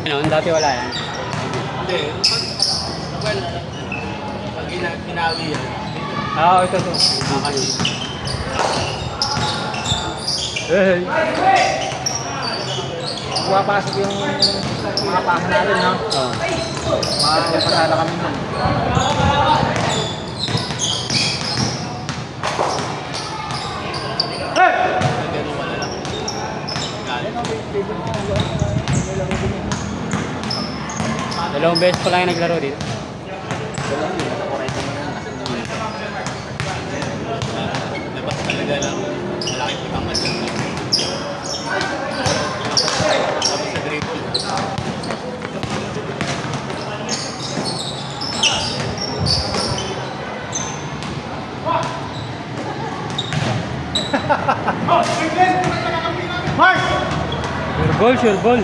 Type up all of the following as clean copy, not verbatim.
Ano, dati wala yan. Hindi. Well, pag ginawi yan. Ah, ito to. Kasi. Hey! Pumapasok yung mga pasa natin, no? Oh. Makakapasada kami nun. Ganun wala lang. Galing. Dalawang beses pa lang yung naglaro dito. Labas talaga lang. Malaking ipangat lang. Tapos sa dribble. Sure ball, sure ball.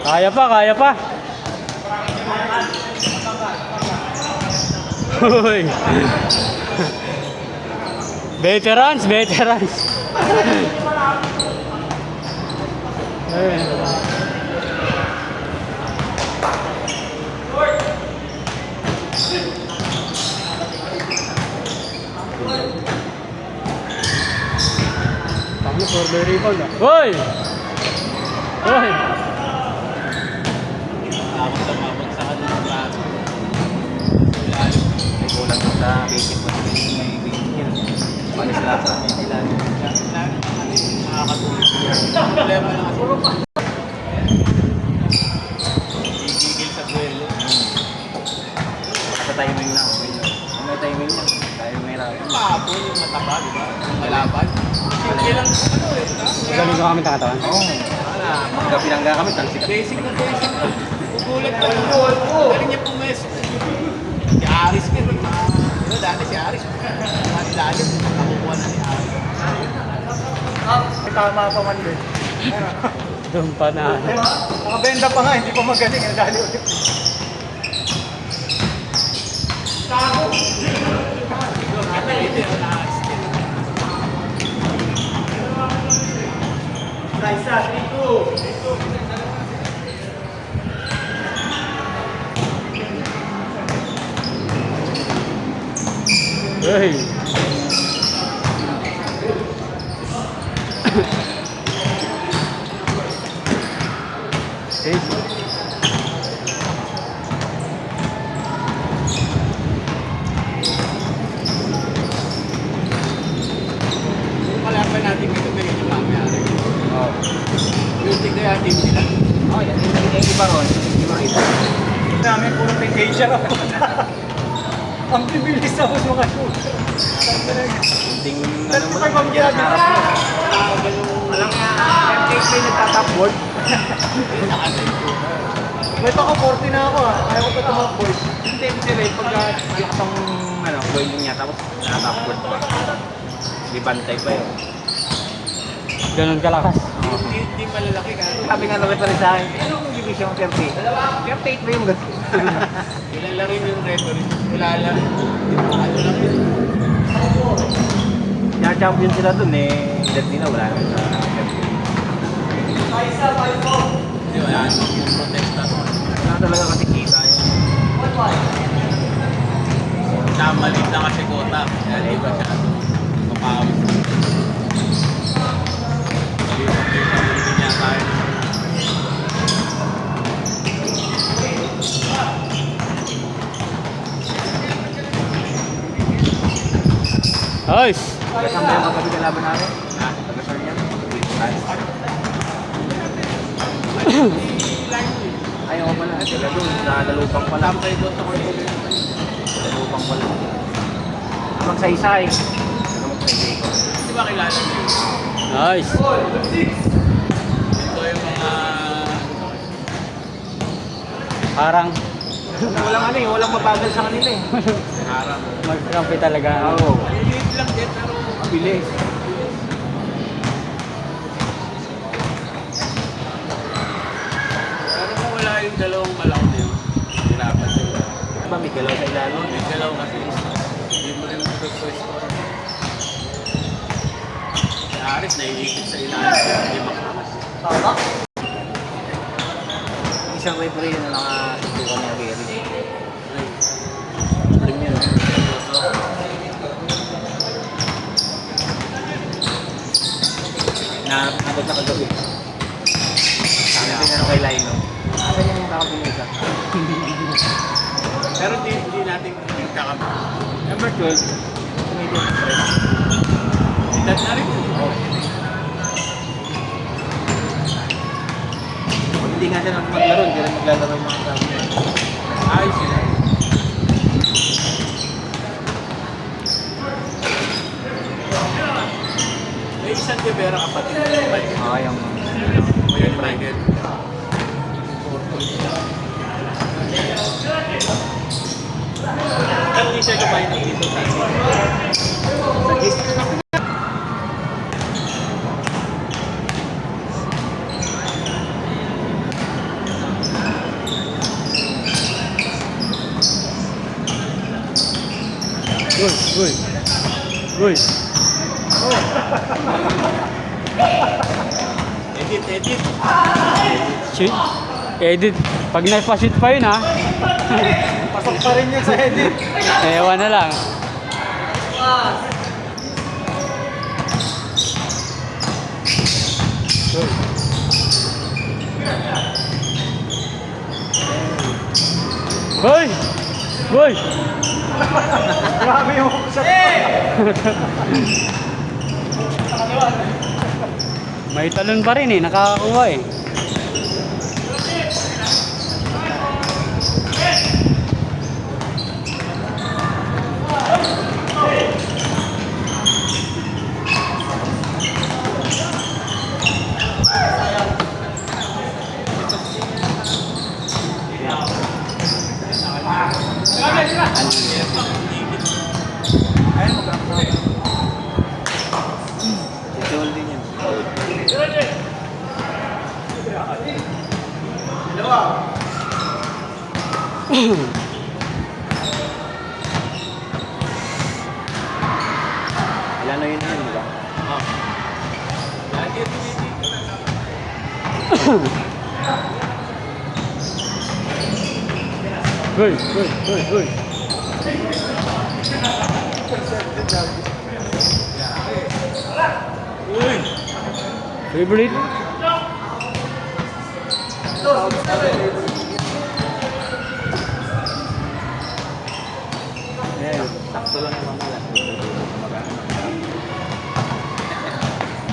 Kaya pa, kaya pa. Hoy. Veterans, veterans. Ayun. Tama, for the rebound ah. Hoy! Hoy! Tapos sa kanila pa. May kulang sa basic mo. May basic. Panis lang sa nila. Nakakatulog. Problema lang kasi. Gigigil sa duelo. Sa timing lang. May timing lang. Tayo may rami. Kahapon yung mataba, di ba? Yung malaban. Simple lang ano eh. Magaling ko kami takatawan. Oo. Maggabi lang kami. Talsik. Basic na basic. Gugulat ka lang. Galing niya pumesto. Si Aris nga. Diba dati si Aris. Manilalim. Nakukuha na ni Aris. Tama pa man din. Doon pa na. Makabenda pa nga. Hindi pa magaling. Dali ulit. Hey! Hey! Malaban natin dito ganyan yung mamayari. Oo. Yung tignan yung team nila. Oh, yan yung iba ron. Hindi makita. Namin puro teenager ako. Ang bibilis ako sa mga shoot. Ting, 35 ang ginagawa. Alam nga, yung cake may nagtatapboard. Wait ako, 40 na ako ah. Ayaw ko pa tumapboard. Hindi, Ray, pagka lakas ang boiling niya, tapos natapboard pa. Hindi bantay pa yun. Ganun kalakas. Hindi malalaki ka. Sabi nga naman pa rin sa akin, anong division 38? 38 ba yung gato? Kilala rin yung referee. Wala lang. Ano lang yun. Champion sila dun eh. Edad nila wala naman sa Hindi, wala. Yung protesta. wala talaga kasi kita yun. Namalit na kasi kota. Kaya di ba siya mapawis. Hindi niya tayo. Nice! Kasama yung kagabi na laban natin. Tagasar niya. Ayaw ko pala. Sila doon. Nalalupang pala. Tampay doon sa kanya. Nalalupang pala. Magsaysay. Magsaysay ko. Di ba kilala niyo? Nice! Ito yung mga... Parang Walang ano eh. Walang mabagal sa kanila eh. Harap. magkampi talaga. Oo. Maliliit lang din pero Mabilis. pero kung wala yung dalawang malaki na yun, hirapan din. dalawa sa ilalim. May galaw kasi. Hindi mo rin pwesto. Si Aris, naiikot sa ilalim. Hindi makakas. Isang referee na nakasubukan niya Gary. Premium. Naabot na kagabi. Sabi ko na kay Lino. Asan yung nakapinisa? Pero hindi natin nagkakampi. Number 12, Canadian Express. Edad na rin. Hindi nga siya maglaro, hindi rin maglalaro yung mga sabi niya. Ayos sila. May isang Rivera kapatid mo yung Michael. Yung... O yung Michael. At hindi siya kumain ng dito sa Sa gist. Uy. Uy. Edit. Shit. Edit. Pag naipa-shoot pa yun ha. Pasok pa rin yan sa edit. Ewan na lang. Hoy! Hoy! Grabe yung shot. May talon pa rin eh, nakakakuha eh. Ayun, magkakasama. Si Joel din yun. Ilan na yun di ba? Lagi tinitigil. Hoy! Uy! Favorite? Yeah, sakto lang yung mamala.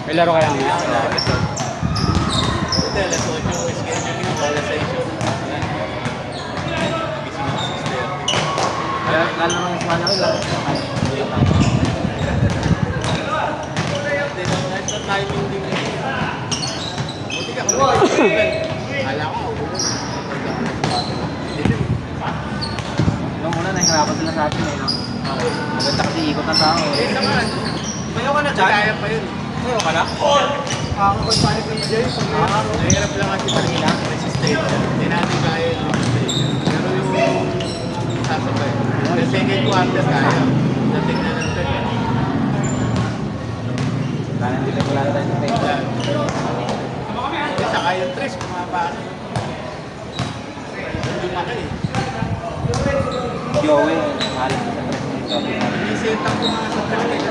May laro kaya ngayon? Hotel, alas 8 yung schedule nyo. Alas 6 yung... Gising ako 6:30. Kaya kala naman yung smala ko lang. Sa timing din yun. Buti ka kung Kala ko. Nung una, nahihirapan sila sa atin eh, no? Maganda kasi ikot ng tao eh. Eh, naman. Mayo ka na dyan? Kaya pa yun. Mayo ka na? Ako pa ni PJ. Nahirap lang kasi kanina. Resistance. Hindi natin kaya yung resistance. Pero yung sasabay. The second quarter kaya. Dating na ng third. Kaya hindi na wala tayo sa tayo. Saka yung tres, pumapasok. Lumaki eh. Joey, mahal sa tres nito. I-set up ko mga sa tres.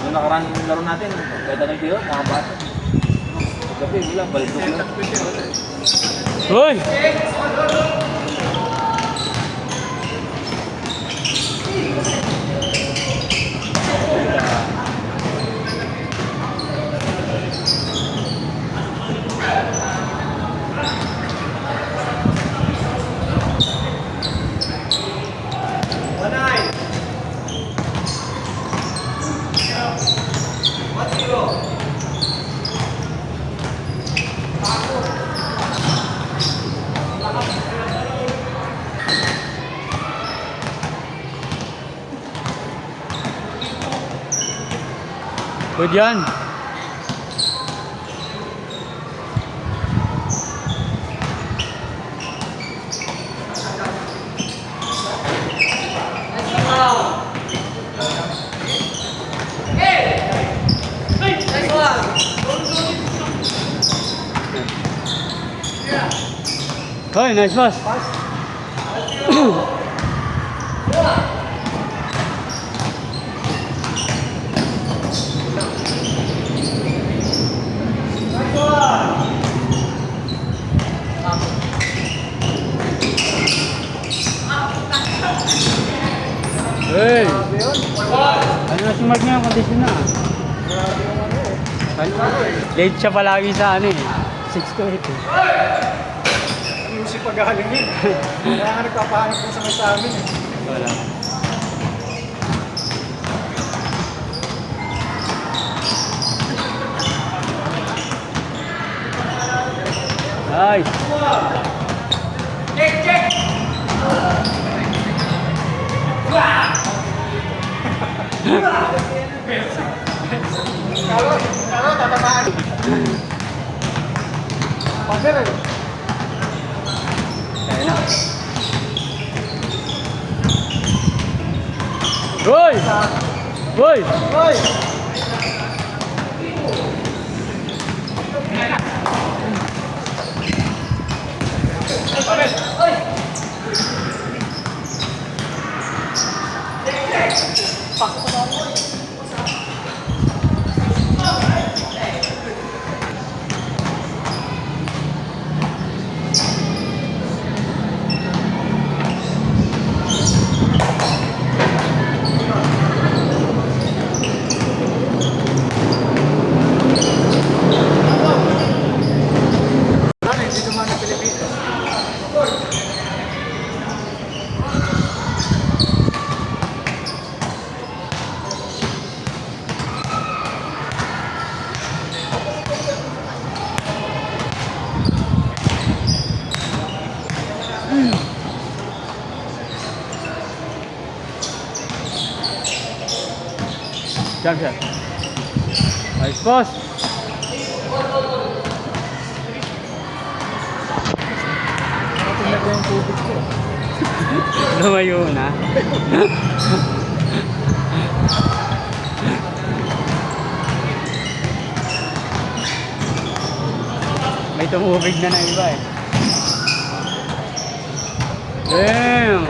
Nung nakaraan yung laro natin, pwede na kayo, nakabasa. Gabi, wala, balik I-set lang. up ko siya. Hoy! Good yan. Uy, nice pass. Hey! Ano na si Mark niya ang kondisyon na? Late siya palagi sa ano eh. 6 to 8 eh. Music pag-galing yun. Kaya nga nagpapahanap ko sa may sa amin eh. Wala. Nice! Kalo, tatamaan. Pader eh. Kaya na. Boy! Boy! Hoy! Ano, hindi naman ng Pilipinas. Jump shot. Nice pass. Tingnan ko yung tubig ko. Lumayo na. May tumubig na ng iba eh. Damn!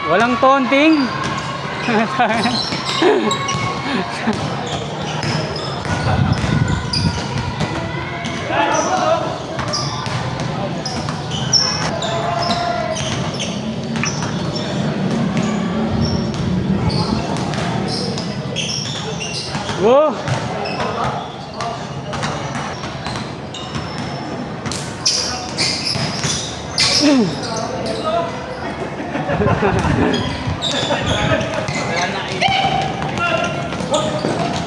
Walang taunting. Whoa!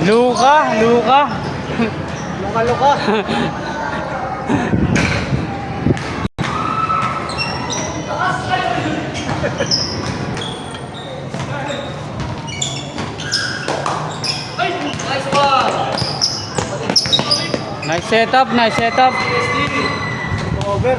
Luka, Luka. Luka-luka. Nice setup, nice setup. Over.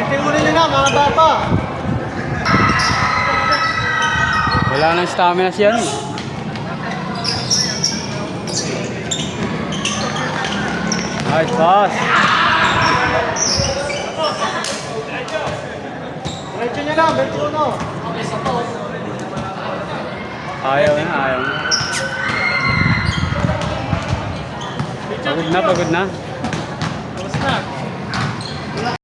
Tingulin nyo na mga bata. Wala nang stamina siya no. Nice pass. Diretso nyo na, diretso no. Ayaw na, ayaw na. Pagod na, pagod na.